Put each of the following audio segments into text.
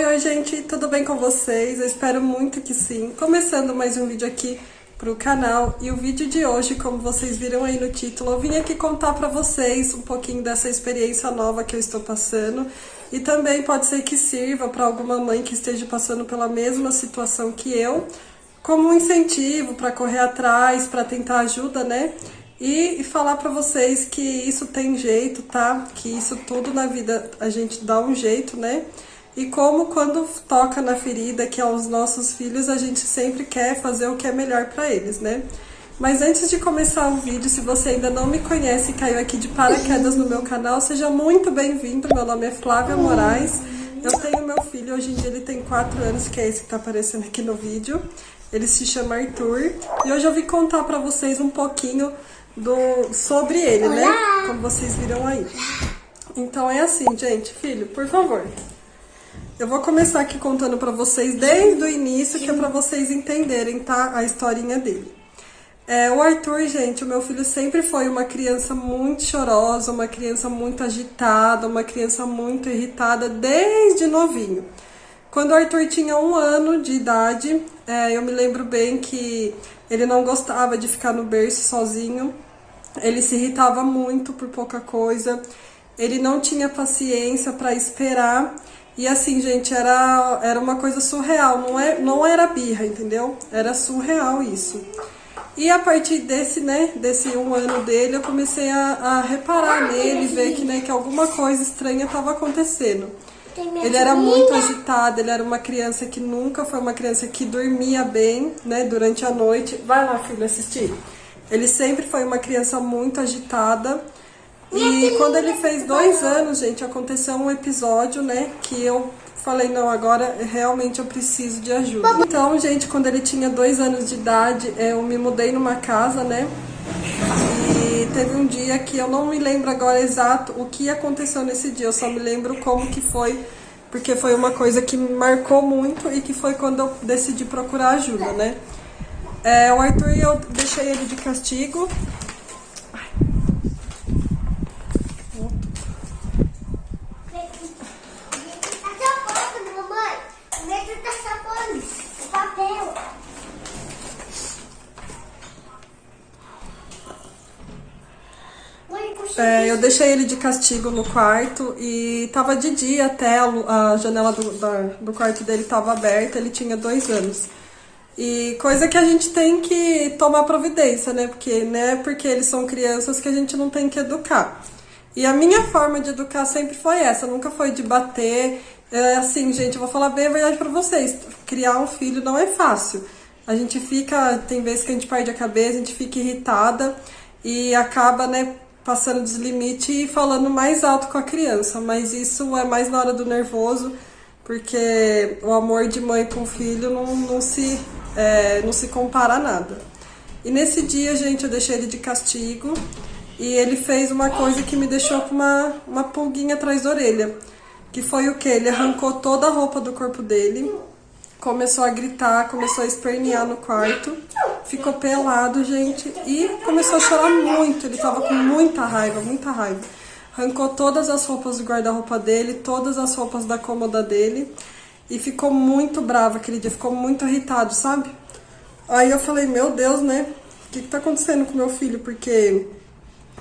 Oi, gente, tudo bem com vocês? Eu espero muito que sim. Começando mais um vídeo aqui pro canal, e o vídeo de hoje, como vocês viram aí no título, eu vim aqui contar pra vocês um pouquinho dessa experiência nova que eu estou passando, e também pode ser que sirva para alguma mãe que esteja passando pela mesma situação que eu, como um incentivo para correr atrás, para tentar ajuda, né? E falar pra vocês que isso tem jeito, tá? Que isso tudo na vida a gente dá um jeito, né? E como quando toca na ferida, que é os nossos filhos, a gente sempre quer fazer o que é melhor pra eles, né? Mas antes de começar o vídeo, se você ainda não me conhece e caiu aqui de paraquedas no meu canal, seja muito bem-vindo. Meu nome é Flávia Moraes. Eu tenho meu filho, hoje em dia ele tem 4 anos, que é esse que tá aparecendo aqui no vídeo. Ele se chama Arthur. E hoje eu vim contar pra vocês um pouquinho sobre ele, né? Como vocês viram aí. Então é assim, gente. Filho, por favor. Eu vou começar aqui contando pra vocês desde o início, que é pra vocês entenderem, tá? A historinha dele. O Arthur, gente, o meu filho sempre foi uma criança muito chorosa, uma criança muito agitada, uma criança muito irritada desde novinho. Quando o Arthur tinha 1 ano de idade, eu me lembro bem que ele não gostava de ficar no berço sozinho, ele se irritava muito por pouca coisa, ele não tinha paciência para esperar, e assim, gente, era uma coisa surreal, não era birra, entendeu? Era surreal isso. E a partir desse 1 ano dele, eu comecei a reparar nele, ver que alguma coisa estranha estava acontecendo. Ele era muito agitado, ele era uma criança que nunca foi uma criança que dormia bem, né, durante a noite. Vai lá, filho, assistir. Ele sempre foi uma criança muito agitada. E quando ele fez 2 anos, gente, aconteceu um episódio, né, que eu falei, não, agora realmente eu preciso de ajuda. Então, gente, quando ele tinha 2 anos de idade, eu me mudei numa casa, né, e teve um dia que eu não me lembro agora exato o que aconteceu nesse dia, eu só me lembro como que foi, porque foi uma coisa que me marcou muito e que foi quando eu decidi procurar ajuda, né. O Arthur, eu deixei ele de castigo. Eu deixei ele de castigo no quarto e tava de dia até, a janela do quarto dele tava aberta, ele tinha 2 anos. E coisa que a gente tem que tomar providência, né? Porque não é porque eles são crianças que a gente não tem que educar. E a minha forma de educar sempre foi essa, nunca foi de bater. Assim, gente, eu vou falar bem a verdade pra vocês, criar um filho não é fácil. A gente tem vezes que a gente perde a cabeça, a gente fica irritada e acaba, né, passando dos limites e falando mais alto com a criança, mas isso é mais na hora do nervoso, porque o amor de mãe com filho não se compara a nada. E nesse dia, gente, eu deixei ele de castigo e ele fez uma coisa que me deixou com uma pulguinha atrás da orelha, que foi o quê? Ele arrancou toda a roupa do corpo dele, começou a gritar, começou a espernear no quarto, ficou pelado, gente, e começou a chorar muito. Ele tava com muita raiva, muita raiva. Arrancou todas as roupas do guarda-roupa dele, todas as roupas da cômoda dele, e ficou muito bravo aquele dia, ficou muito irritado, sabe? Aí eu falei, meu Deus, né, o que tá acontecendo com meu filho? Porque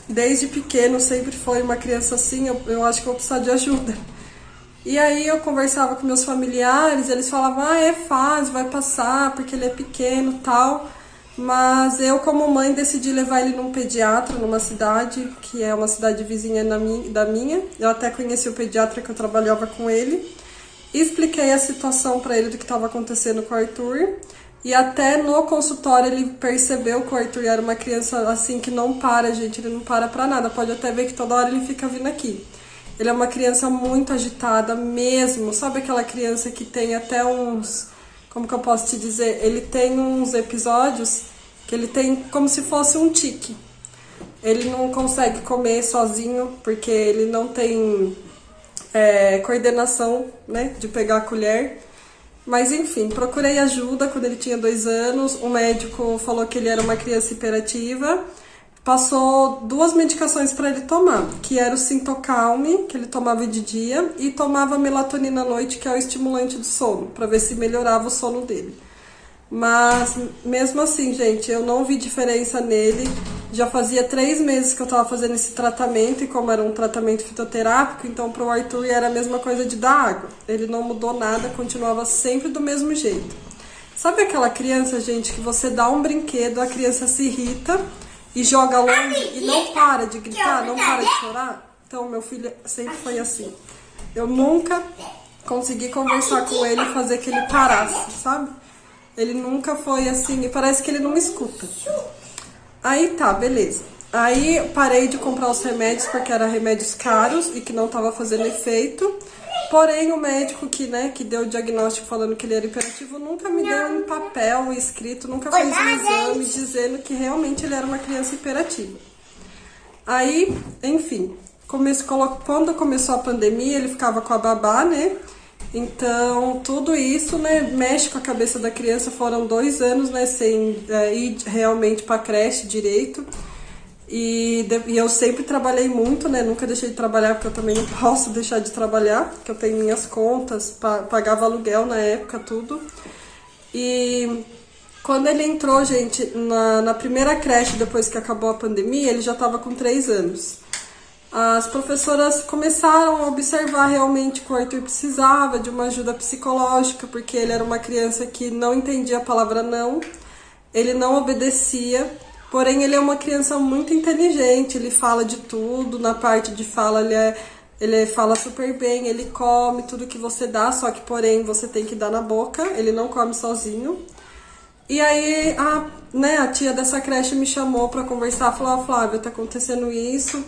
desde pequeno sempre foi uma criança assim, eu acho que eu vou precisar de ajuda. E aí eu conversava com meus familiares, eles falavam, é fácil, vai passar, porque ele é pequeno e tal. Mas eu, como mãe, decidi levar ele num pediatra, numa cidade, que é uma cidade vizinha da minha. Eu até conheci o pediatra que eu trabalhava com ele. Expliquei a situação pra ele do que estava acontecendo com o Arthur. E até no consultório ele percebeu que o Arthur era uma criança assim que não para, gente, ele não para pra nada. Pode até ver que toda hora ele fica vindo aqui. Ele é uma criança muito agitada mesmo, sabe aquela criança que tem até uns, como que eu posso te dizer, ele tem uns episódios que ele tem como se fosse um tique. Ele não consegue comer sozinho porque ele não tem coordenação, né, de pegar a colher. Mas enfim, procurei ajuda quando ele tinha 2 anos, o médico falou que ele era uma criança hiperativa. passou 2 medicações para ele tomar, que era o Sintocalme, que ele tomava de dia, e tomava melatonina à noite, que é o estimulante do sono, para ver se melhorava o sono dele. Mas, mesmo assim, gente, eu não vi diferença nele. Já fazia 3 meses que eu tava fazendo esse tratamento, e como era um tratamento fitoterápico, então pro Arthur era a mesma coisa de dar água. Ele não mudou nada, continuava sempre do mesmo jeito. Sabe aquela criança, gente, que você dá um brinquedo, a criança se irrita e joga longe e não para de gritar, não para de chorar? Então, meu filho sempre foi assim. Eu nunca consegui conversar com ele e fazer que ele parasse, sabe? Ele nunca foi assim, e parece que ele não me escuta. Aí tá, beleza. Aí parei de comprar os remédios porque eram remédios caros e que não tava fazendo efeito. Porém, o médico que deu o diagnóstico falando que ele era hiperativo nunca me deu um papel escrito, nunca fez um exame dizendo que realmente ele era uma criança hiperativa. Aí, enfim, quando começou a pandemia, ele ficava com a babá, né? Então, tudo isso, né, mexe com a cabeça da criança. Foram 2 anos, né, sem ir realmente pra creche direito. E eu sempre trabalhei muito, né, nunca deixei de trabalhar, porque eu também não posso deixar de trabalhar, porque eu tenho minhas contas, pagava aluguel na época, tudo. E quando ele entrou, gente, na primeira creche, depois que acabou a pandemia, ele já estava com 3 anos. As professoras começaram a observar realmente que o Arthur precisava de uma ajuda psicológica, porque ele era uma criança que não entendia a palavra não, ele não obedecia, porém ele é uma criança muito inteligente, ele fala de tudo, na parte de fala ele fala super bem, ele come tudo que você dá, só que porém você tem que dar na boca, ele não come sozinho. E aí a tia dessa creche me chamou para conversar, falou: Flávia, tá acontecendo isso,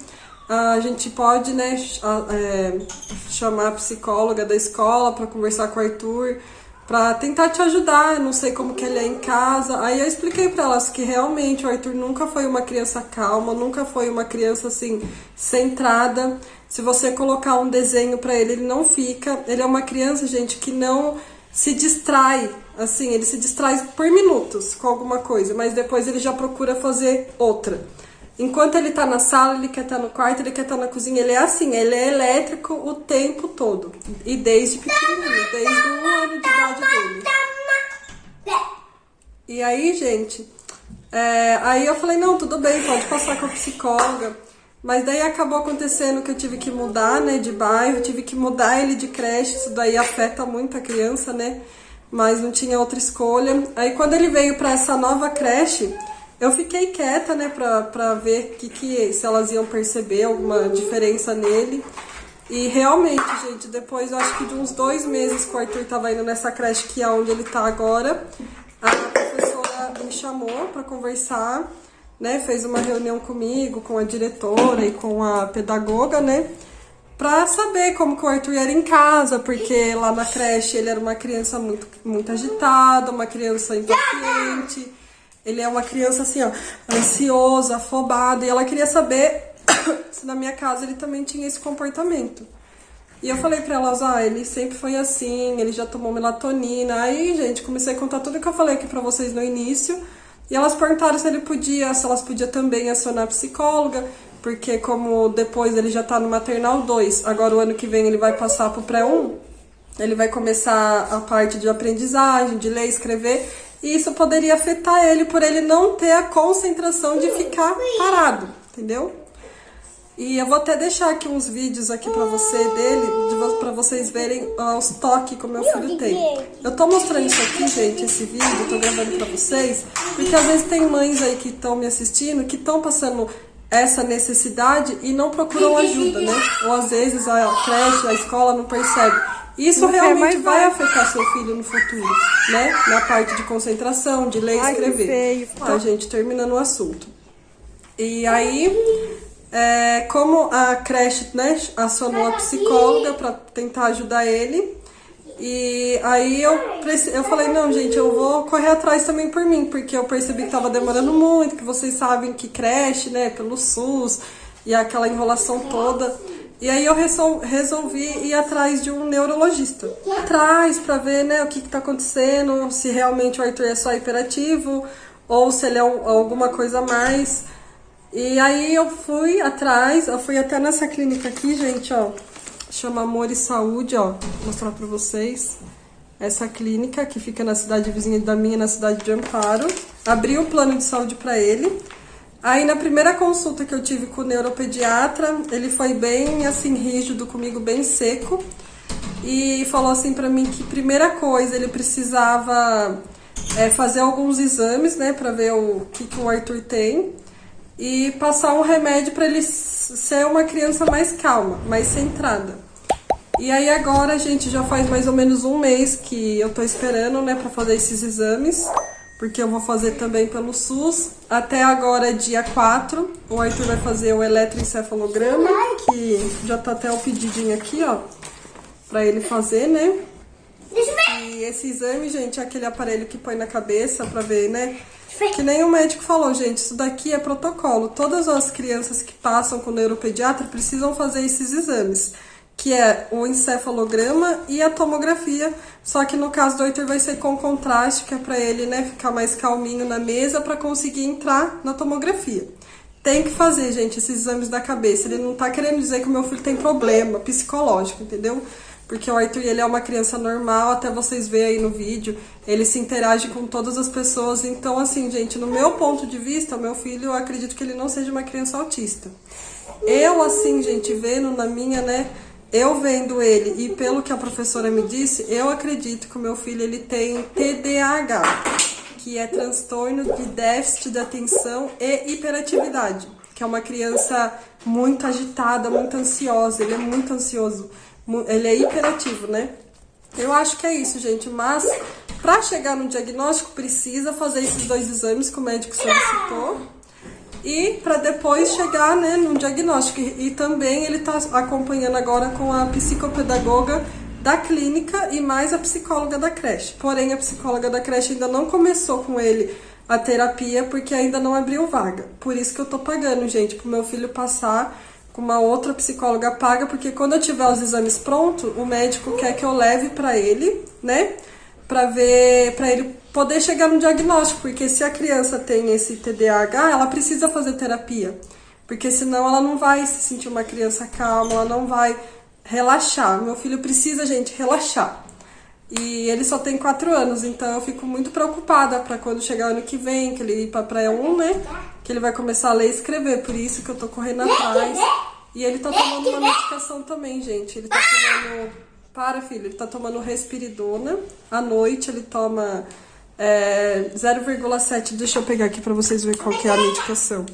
a gente pode, né, chamar a psicóloga da escola para conversar com o Arthur, para tentar te ajudar, eu não sei como que ele é em casa. Aí eu expliquei para elas que realmente o Arthur nunca foi uma criança calma, nunca foi uma criança assim centrada. Se você colocar um desenho para ele, ele não fica. Ele é uma criança, gente, que não se distrai, assim, ele se distrai por minutos com alguma coisa, mas depois ele já procura fazer outra. Enquanto ele tá na sala, ele quer estar no quarto, ele quer estar na cozinha, ele é assim, ele é elétrico o tempo todo. E desde pequenininho, desde 1 ano de idade dele. E aí, gente, aí eu falei: não, tudo bem, pode passar com a psicóloga. Mas daí acabou acontecendo que eu tive que mudar, né, de bairro, tive que mudar ele de creche, isso daí afeta muito a criança, né, mas não tinha outra escolha. Aí quando ele veio para essa nova creche, eu fiquei quieta, né, pra ver se elas iam perceber alguma diferença nele. E realmente, gente, depois eu acho que de uns 2 meses que o Arthur tava indo nessa creche, que é onde ele tá agora, a professora me chamou pra conversar, né, fez uma reunião comigo, com a diretora e com a pedagoga, né, pra saber como que o Arthur era em casa, porque lá na creche ele era uma criança muito, muito agitada, uma criança impaciente. Ele é uma criança assim, ó, ansioso, afobado, e ela queria saber se na minha casa ele também tinha esse comportamento. E eu falei pra elas: ele sempre foi assim, ele já tomou melatonina. Aí, gente, comecei a contar tudo que eu falei aqui pra vocês no início, e elas perguntaram se elas podiam também acionar a psicóloga, porque como depois ele já tá no maternal 2, agora o ano que vem ele vai passar pro pré-1, ele vai começar a parte de aprendizagem, de ler e escrever, e isso poderia afetar ele, por ele não ter a concentração de ficar parado, entendeu? E eu vou até deixar aqui uns vídeos aqui pra pra vocês verem os toques que o meu filho tem. Eu tô mostrando isso aqui, gente, esse vídeo, tô gravando pra vocês, porque às vezes tem mães aí que estão me assistindo, que estão passando essa necessidade e não procuram ajuda, né? Ou às vezes a creche, a escola não percebe. Isso realmente vai afetar seu filho no futuro, né? Na parte de concentração, de ler e escrever. Gente, terminando o assunto. E aí, como a creche, né, acionou a psicóloga para tentar ajudar ele, e aí eu falei: não, gente, eu vou correr atrás também por mim, porque eu percebi que tava demorando muito, que vocês sabem que creche, né, pelo SUS, e aquela enrolação toda. E aí eu resolvi ir atrás de um neurologista. Atrás pra ver, né, o que tá acontecendo, se realmente o Arthur é só hiperativo, ou se ele é alguma coisa a mais. E aí eu fui atrás, eu fui até nessa clínica aqui, gente, ó. Chama Amor e Saúde, ó. Vou mostrar pra vocês. Essa clínica que fica na cidade vizinha da minha, na cidade de Amparo. Abri o plano de saúde pra ele. Aí na primeira consulta que eu tive com o neuropediatra, ele foi bem assim, rígido comigo, bem seco. E falou assim pra mim que primeira coisa, ele precisava fazer alguns exames, né, pra ver o que o Arthur tem. E passar um remédio pra ele ser uma criança mais calma, mais centrada. E aí agora, gente, já faz mais ou menos um mês que eu tô esperando, né, pra fazer esses exames. Porque eu vou fazer também pelo SUS. Até agora, dia 4, o Arthur vai fazer o eletroencefalograma, que já tá até o pedidinho aqui, ó, pra ele fazer, né? E esse exame, gente, é aquele aparelho que põe na cabeça pra ver, né? Que nem o médico falou, gente, isso daqui é protocolo. Todas as crianças que passam com o neuropediatra precisam fazer esses exames, que é o encefalograma e a tomografia, só que no caso do Arthur vai ser com contraste, que é pra ele, né, ficar mais calminho na mesa pra conseguir entrar na tomografia. Tem que fazer, gente, esses exames da cabeça. Ele não tá querendo dizer que o meu filho tem problema psicológico, entendeu? Porque o Arthur, ele é uma criança normal, até vocês verem aí no vídeo, ele se interage com todas as pessoas. Então, assim, gente, no meu ponto de vista, o meu filho, eu acredito que ele não seja uma criança autista. Eu, assim, gente, vendo na minha, né, eu vendo ele e pelo que a professora me disse, eu acredito que o meu filho, ele tem TDAH, que é transtorno de déficit de atenção e hiperatividade, que é uma criança muito agitada, muito ansiosa, ele é muito ansioso. Ele é hiperativo, né? Eu acho que é isso, gente. Mas, pra chegar no diagnóstico, precisa fazer esses 2 exames que o médico solicitou. E pra depois chegar, né, no diagnóstico. E também ele tá acompanhando agora com a psicopedagoga da clínica e mais a psicóloga da creche. Porém, a psicóloga da creche ainda não começou com ele a terapia, porque ainda não abriu vaga. Por isso que eu tô pagando, gente, pro meu filho passar com uma outra psicóloga paga, porque quando eu tiver os exames prontos, o médico quer que eu leve pra ele, né, pra ver, pra ele poder chegar no diagnóstico, porque se a criança tem esse TDAH, ela precisa fazer terapia, porque senão ela não vai se sentir uma criança calma, ela não vai relaxar. Meu filho precisa, gente, relaxar. E ele só tem 4 anos, então eu fico muito preocupada pra quando chegar o ano que vem, que ele ir pra pré-1, né? Que ele vai começar a ler e escrever, por isso que eu tô correndo atrás. E ele tá tomando uma medicação também, gente. Ele tá tomando... Para, filho. Ele tá tomando Respiridona. À noite ele toma 0,7. Deixa eu pegar aqui pra vocês verem qual que é a medicação.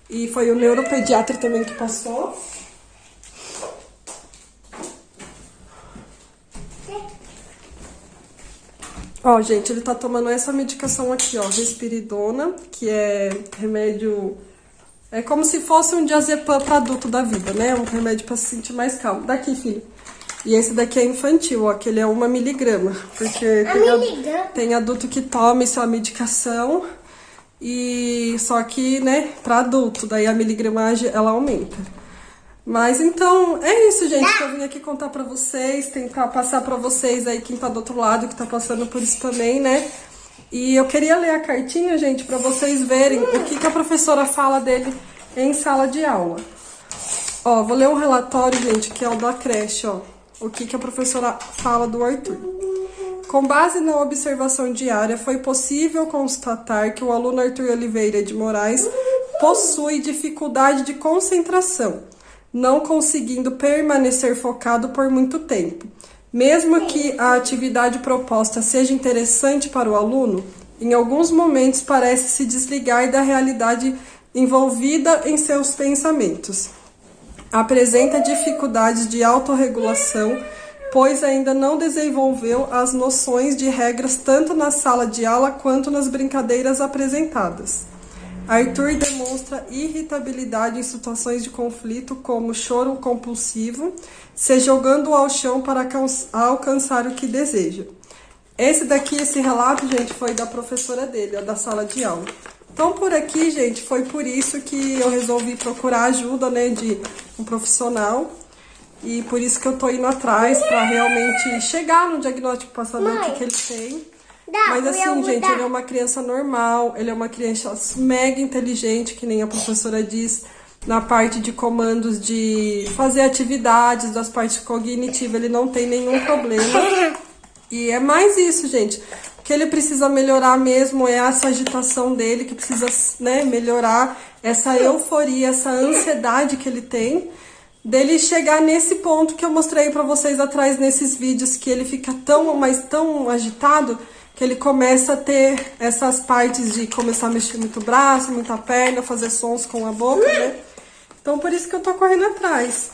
E foi o neuropediatra também que passou. Ó, gente, ele tá tomando essa medicação aqui, ó, Respiridona, que é remédio... É como se fosse um diazepam pra adulto da vida, né? Um remédio pra se sentir mais calmo. Daqui, filho. E esse daqui é infantil, ó, que ele é 1 miligrama. Porque tem adulto que toma essa medicação, e só que, né, pra adulto, daí a miligramagem, ela aumenta. Mas então, é isso, gente, que eu vim aqui contar pra vocês, tentar passar pra vocês aí, quem tá do outro lado, que tá passando por isso também, né? E eu queria ler a cartinha, gente, pra vocês verem o que a professora fala dele em sala de aula. Ó, vou ler um relatório, gente, que é o da creche, ó. O que a professora fala do Arthur. Com base na observação diária, foi possível constatar que o aluno Arthur Oliveira de Moraes possui dificuldade de concentração, não conseguindo permanecer focado por muito tempo. Mesmo que a atividade proposta seja interessante para o aluno, em alguns momentos parece se desligar da realidade envolvida em seus pensamentos. Apresenta dificuldades de autorregulação, pois ainda não desenvolveu as noções de regras tanto na sala de aula quanto nas brincadeiras apresentadas. Arthur demonstra irritabilidade em situações de conflito, como choro compulsivo, se jogando ao chão para alcançar o que deseja. Esse relato, gente, foi da professora dele, da sala de aula. Então, por aqui, gente, foi por isso que eu resolvi procurar ajuda, né, de um profissional. E por isso que eu tô indo atrás, para realmente chegar no diagnóstico, para saber o que ele tem. Mas assim, gente, ele é uma criança normal, ele é uma criança mega inteligente, que nem a professora diz, na parte de comandos de fazer atividades, das partes cognitivas, ele não tem nenhum problema. E é mais isso, gente. O que ele precisa melhorar mesmo é essa agitação dele, que precisa, né, melhorar essa euforia, essa ansiedade que ele tem, dele chegar nesse ponto que eu mostrei pra vocês atrás nesses vídeos, que ele fica tão agitado, que ele começa a ter essas partes de começar a mexer muito o braço, muita perna, fazer sons com a boca, né? Então, por isso que eu tô correndo atrás.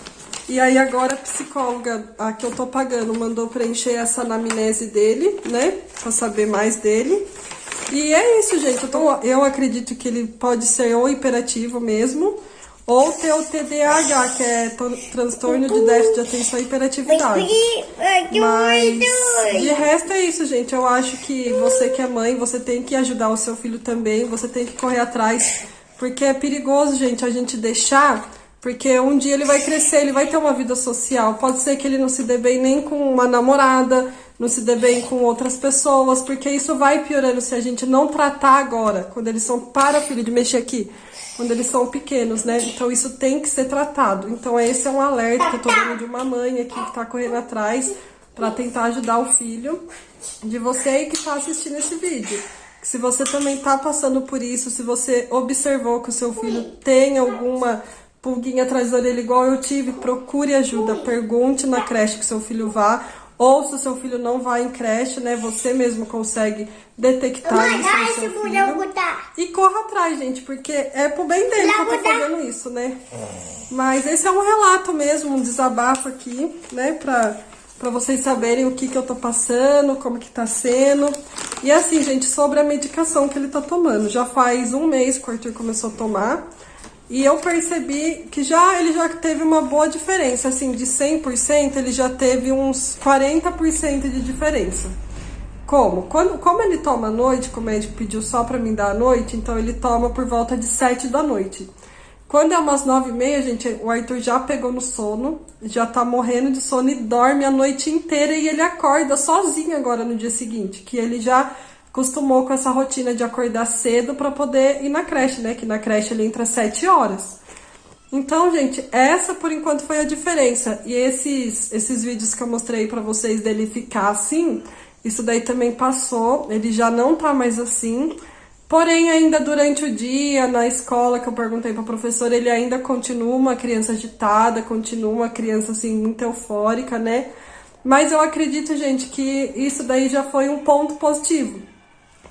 E aí, agora, a psicóloga, a que eu tô pagando, mandou preencher essa anamnese dele, né? Pra saber mais dele. E é isso, gente. Eu acredito que ele pode ser ou hiperativo mesmo, ou ter o TDAH, que é transtorno de déficit de atenção e hiperatividade. Mas, de resto, é isso, gente. Eu acho que você que é mãe, você tem que ajudar o seu filho também, você tem que correr atrás, porque é perigoso, gente, a gente deixar, porque um dia ele vai crescer, ele vai ter uma vida social. Pode ser que ele não se dê bem nem com uma namorada, não se dê bem com outras pessoas, porque isso vai piorando se a gente não tratar agora, quando eles são, filho, de mexer aqui, quando eles são pequenos, né? Então isso tem que ser tratado. Então esse é um alerta que eu tô dando de uma mãe aqui que tá correndo atrás pra tentar ajudar o filho de você aí que tá assistindo esse vídeo. Se você também tá passando por isso, se você observou que o seu filho tem alguma pulguinha atrás da orelha igual eu tive, procure ajuda, pergunte na creche que seu filho vá, ou se o seu filho não vai em creche, né, você mesmo consegue detectar isso no seu filho. E corra atrás, gente, porque é pro bem dele que eu tô fazendo isso, né? Mas esse é um relato mesmo, um desabafo aqui, né, pra vocês saberem o que eu tô passando, como que tá sendo. E assim, gente, sobre a medicação que ele tá tomando. Já faz um mês que o Arthur começou a tomar. E eu percebi que ele já teve uma boa diferença, assim, de 100%, ele já teve uns 40% de diferença. Como? Como ele toma à noite, que o médico pediu só pra mim dar à noite, então ele toma por volta de 7 da noite. Quando é umas 9h30, gente, o Arthur já pegou no sono, já tá morrendo de sono e dorme a noite inteira e ele acorda sozinho agora no dia seguinte, que ele já acostumou com essa rotina de acordar cedo para poder ir na creche, né? Que na creche ele entra às 7 horas. Então, gente, essa por enquanto foi a diferença. E esses vídeos que eu mostrei para vocês dele ficar assim, isso daí também passou. Ele já não tá mais assim. Porém, ainda durante o dia, na escola, que eu perguntei pra professora, ele ainda continua uma criança agitada, continua uma criança, assim, muito eufórica, né? Mas eu acredito, gente, que isso daí já foi um ponto positivo.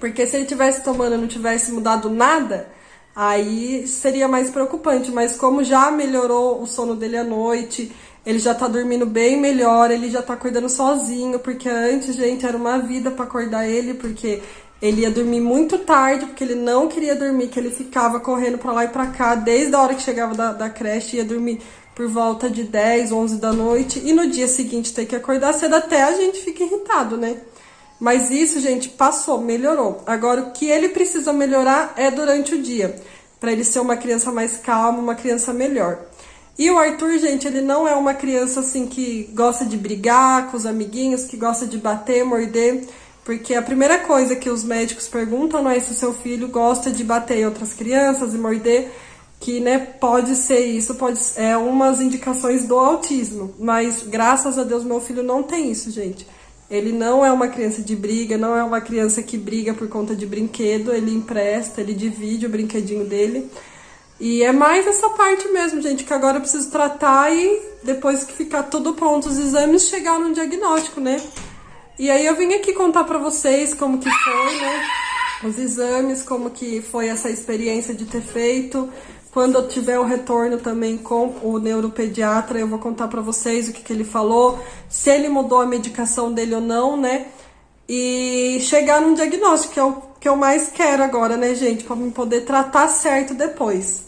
Porque se ele tivesse tomando e não tivesse mudado nada, aí seria mais preocupante. Mas como já melhorou o sono dele à noite, ele já tá dormindo bem melhor, ele já tá acordando sozinho, porque antes, gente, era uma vida pra acordar ele, porque ele ia dormir muito tarde, porque ele não queria dormir, que ele ficava correndo pra lá e pra cá, desde a hora que chegava da creche, ia dormir por volta de 10, 11 da noite, e no dia seguinte ter que acordar cedo, até a gente fica irritado, né? Mas isso, gente, passou, melhorou. Agora, o que ele precisa melhorar é durante o dia, pra ele ser uma criança mais calma, uma criança melhor. E o Arthur, gente, ele não é uma criança, assim, que gosta de brigar com os amiguinhos, que gosta de bater, morder, porque a primeira coisa que os médicos perguntam não é se o seu filho gosta de bater em outras crianças e morder, que, né, pode ser isso, é umas indicações do autismo. Mas, graças a Deus, meu filho não tem isso, gente. Ele não é uma criança de briga, não é uma criança que briga por conta de brinquedo, ele empresta, ele divide o brinquedinho dele. E é mais essa parte mesmo, gente, que agora eu preciso tratar e depois que ficar tudo pronto, os exames, chegar no diagnóstico, né? E aí eu vim aqui contar pra vocês como que foi, né, os exames, como que foi essa experiência de ter feito. Quando eu tiver o retorno também com o neuropediatra, eu vou contar pra vocês o que ele falou, se ele mudou a medicação dele ou não, né? E chegar num diagnóstico, que é o que eu mais quero agora, né, gente? Pra me poder tratar certo depois.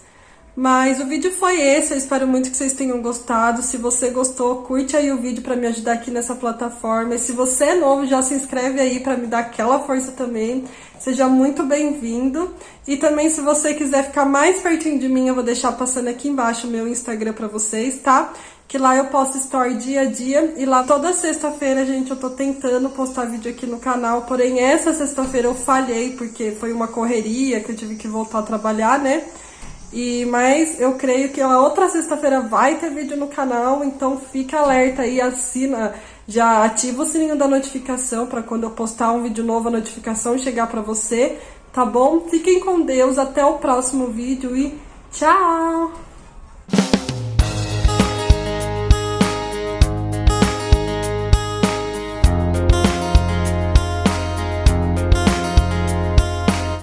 Mas o vídeo foi esse, eu espero muito que vocês tenham gostado. Se você gostou, curte aí o vídeo pra me ajudar aqui nessa plataforma. E se você é novo, já se inscreve aí pra me dar aquela força também. Seja muito bem-vindo. E também, se você quiser ficar mais pertinho de mim, eu vou deixar passando aqui embaixo o meu Instagram pra vocês, tá? Que lá eu posto story dia a dia. E lá toda sexta-feira, gente, eu tô tentando postar vídeo aqui no canal. Porém, essa sexta-feira eu falhei, porque foi uma correria que eu tive que voltar a trabalhar, né? Mas eu creio que a outra sexta-feira vai ter vídeo no canal, então fica alerta aí, assina, já ativa o sininho da notificação para quando eu postar um vídeo novo a notificação chegar para você, tá bom? Fiquem com Deus, até o próximo vídeo e tchau!